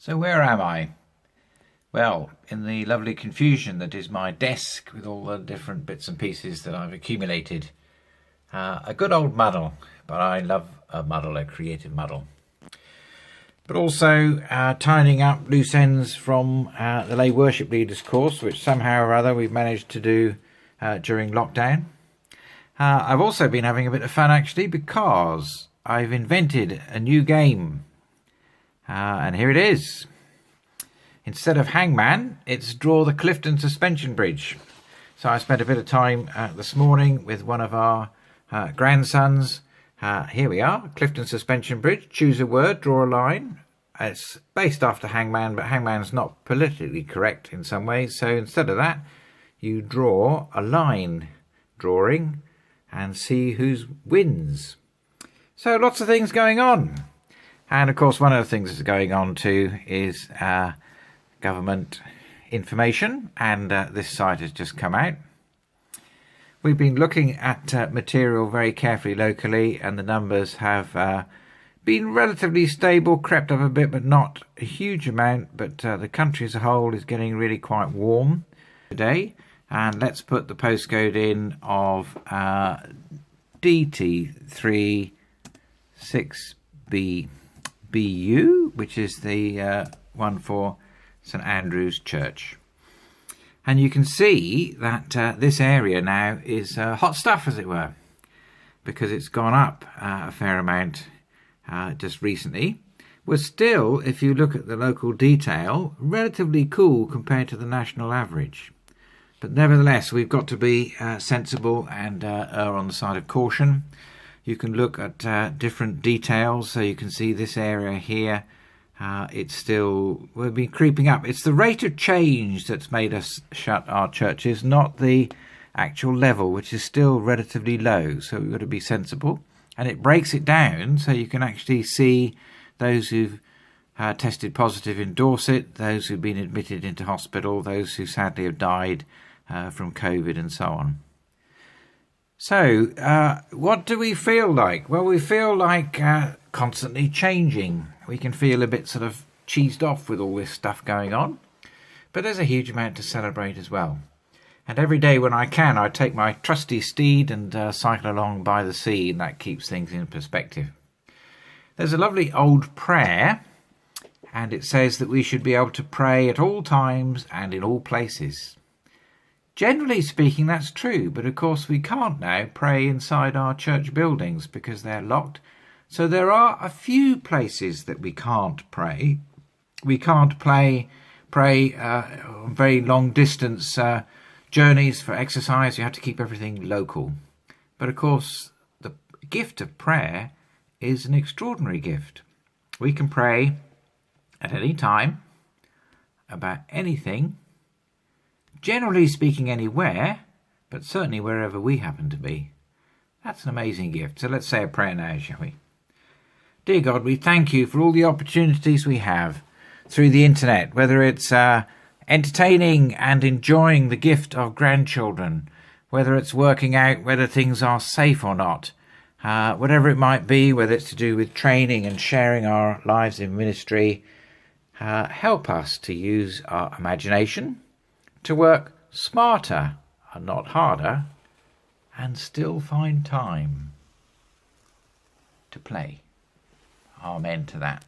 So where am I? Well, in the lovely confusion that is my desk with all the different bits and pieces that I've accumulated. A good old muddle, but I love a muddle, a creative muddle. But also tidying up loose ends from the lay worship leaders course, which somehow or other we've managed to do during lockdown. I've also been having a bit of fun actually, because I've invented a new game. And here it is. Instead of hangman, it's draw the Clifton suspension bridge. So I spent a bit of time this morning with one of our grandsons. Here we are, Clifton suspension bridge. Choose a word, draw a line. It's based after hangman, but hangman's not politically correct in some ways. So instead of that, you draw a line drawing and see who wins. So lots of things going on. And of course, one of the things that's going on too is government information, and this site has just come out. We've been looking at material very carefully locally, and the numbers have been relatively stable, crept up a bit, but not a huge amount. But the country as a whole is getting really quite warm today. And let's put the postcode in of DT3 6BU, which is the one for St Andrew's Church. And you can see that this area now is hot stuff, as it were, because it's gone up a fair amount just recently. We're still, if you look at the local detail, relatively cool compared to the national average. But nevertheless, we've got to be sensible and err on the side of caution. You can look at different details, so you can see this area here. It's still, we've been creeping up. It's the rate of change that's made us shut our churches, not the actual level, which is still relatively low. So we've got to be sensible. And it breaks it down so you can actually see those who've tested positive in Dorset, those who've been admitted into hospital, those who sadly have died from COVID and so on. So what do we feel like? Well, we feel like constantly changing. We can feel a bit sort of cheesed off with all this stuff going on, but there's a huge amount to celebrate as well. And every day when I can, I take my trusty steed and cycle along by the sea, and that keeps things in perspective. There's a lovely old prayer, and it says that we should be able to pray at all times and in all places. Generally speaking, that's true, but of course we can't now pray inside our church buildings because they're locked. So there are a few places that we can't pray. We can't pray on very long distance journeys for exercise. You have to keep everything local. But of course, the gift of prayer is an extraordinary gift. We can pray at any time about anything, generally speaking anywhere, but certainly wherever we happen to be. That's an amazing gift. So let's say a prayer now, shall we? Dear God, we thank you for all the opportunities we have through the internet, whether it's entertaining and enjoying the gift of grandchildren, whether it's working out whether things are safe or not, whatever it might be, whether it's to do with training and sharing our lives in ministry. Help us to use our imagination, to work smarter and not harder, and still find time to play. Amen to that.